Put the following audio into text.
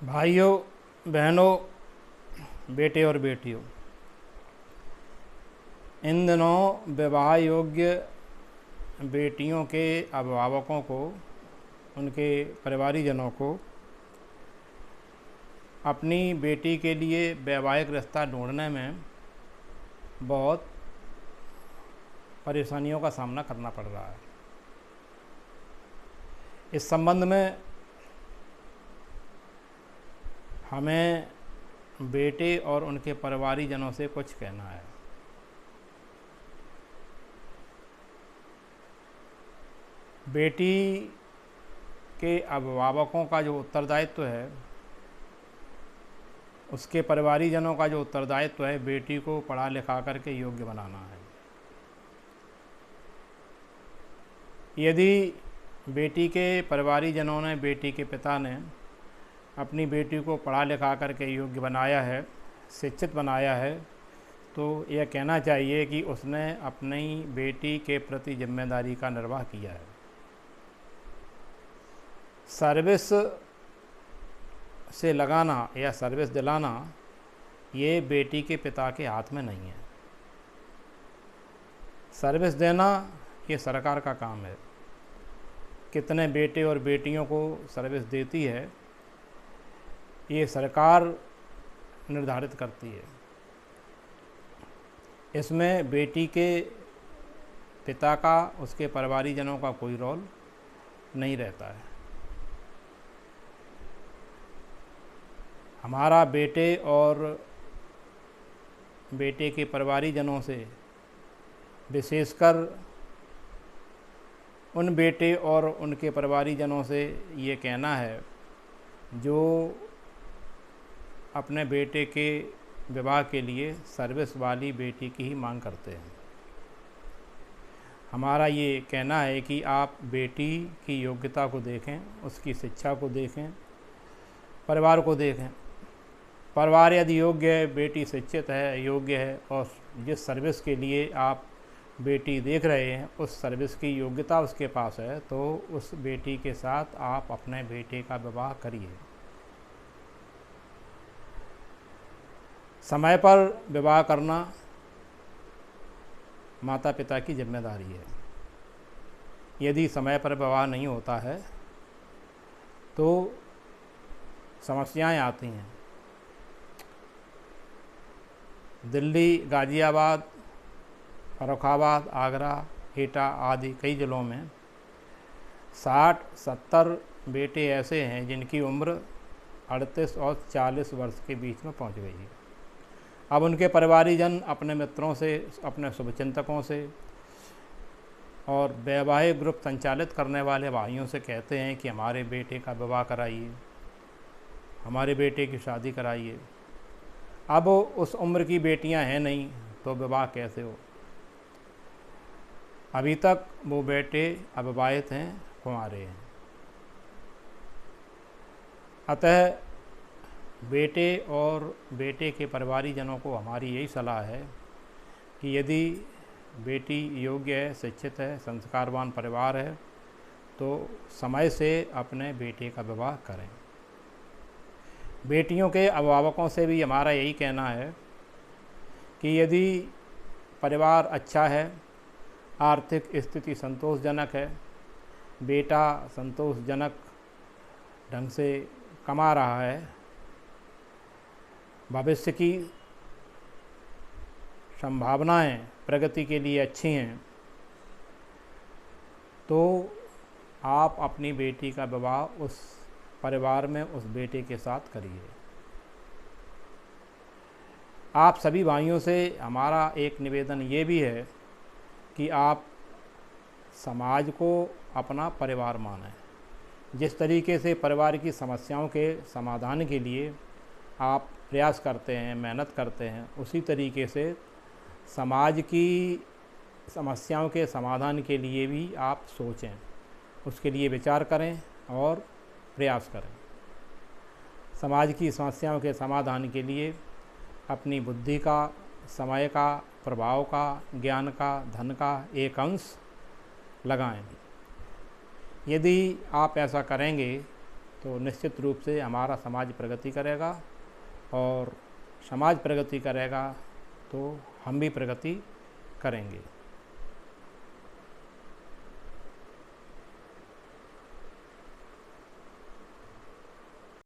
भाइयों, बहनों, बेटे और बेटियों, इन दिनों विवाह योग्य बेटियों के अभिभावकों को, उनके परिवारीजनों को अपनी बेटी के लिए वैवाहिक रिश्ता ढूंढने में बहुत परेशानियों का सामना करना पड़ रहा है। इस संबंध में हमें बेटे और उनके परिवारीजनों से कुछ कहना है। बेटी के अभिभावकों का जो उत्तरदायित्व है, उसके परिवारीजनों का जो उत्तरदायित्व है, बेटी को पढ़ा लिखा करके योग्य बनाना है। यदि बेटी के परिवारीजनों ने, बेटी के पिता ने अपनी बेटी को पढ़ा लिखा करके योग्य बनाया है, शिक्षित बनाया है, तो यह कहना चाहिए कि उसने अपनी बेटी के प्रति जिम्मेदारी का निर्वाह किया है। सर्विस से लगाना या सर्विस दिलाना ये बेटी के पिता के हाथ में नहीं है। सर्विस देना ये सरकार का काम है। कितने बेटे और बेटियों को सर्विस देती है, ये सरकार निर्धारित करती है। इसमें बेटी के पिता का, उसके परिवारीजनों का कोई रोल नहीं रहता है। हमारा बेटे और बेटे के परिवारीजनों से, विशेषकर उन बेटे और उनके परिवारीजनों से ये कहना है जो अपने बेटे के विवाह के लिए सर्विस वाली बेटी की ही मांग करते हैं। हमारा ये कहना है कि आप बेटी की योग्यता को देखें, उसकी शिक्षा को देखें, परिवार को देखें। परिवार यदि योग्य है, बेटी शिक्षित है, योग्य है, और जिस सर्विस के लिए आप बेटी देख रहे हैं उस सर्विस की योग्यता उसके पास है, तो उस बेटी के साथ आप अपने बेटे का विवाह करिए। समय पर विवाह करना माता पिता की जिम्मेदारी है। यदि समय पर विवाह नहीं होता है तो समस्याएं आती हैं। दिल्ली, गाज़ियाबाद, फर्रुखाबाद, आगरा, एटा आदि कई ज़िलों में 60-70 बेटे ऐसे हैं जिनकी उम्र 38 और 40 वर्ष के बीच में पहुंच गई है। अब उनके परिवारीजन अपने मित्रों से, अपने शुभचिंतकों से और वैवाहिक ग्रुप संचालित करने वाले भाइयों से कहते हैं कि हमारे बेटे का विवाह कराइए, हमारे बेटे की शादी कराइए। अब उस उम्र की बेटियां हैं नहीं तो विवाह कैसे हो? अभी तक वो बेटे अविवाहित हैं, कुंवारे हैं। अतः बेटे और बेटे के परिवारीजनों को हमारी यही सलाह है कि यदि बेटी योग्य है, शिक्षित है, संस्कारवान परिवार है, तो समय से अपने बेटे का विवाह करें। बेटियों के अभिभावकों से भी हमारा यही कहना है कि यदि परिवार अच्छा है, आर्थिक स्थिति संतोषजनक है, बेटा संतोषजनक ढंग से कमा रहा है, भविष्य की संभावनाएं प्रगति के लिए अच्छी हैं, तो आप अपनी बेटी का विवाह उस परिवार में उस बेटे के साथ करिए। आप सभी भाइयों से हमारा एक निवेदन ये भी है कि आप समाज को अपना परिवार मानें। जिस तरीके से परिवार की समस्याओं के समाधान के लिए आप प्रयास करते हैं, मेहनत करते हैं, उसी तरीके से समाज की समस्याओं के समाधान के लिए भी आप सोचें, उसके लिए विचार करें और प्रयास करें। समाज की समस्याओं के समाधान के लिए अपनी बुद्धि का, समय का, प्रभाव का, ज्ञान का, धन का एक अंश लगाएं। यदि आप ऐसा करेंगे तो निश्चित रूप से हमारा समाज प्रगति करेगा, और समाज प्रगति करेगा तो हम भी प्रगति करेंगे।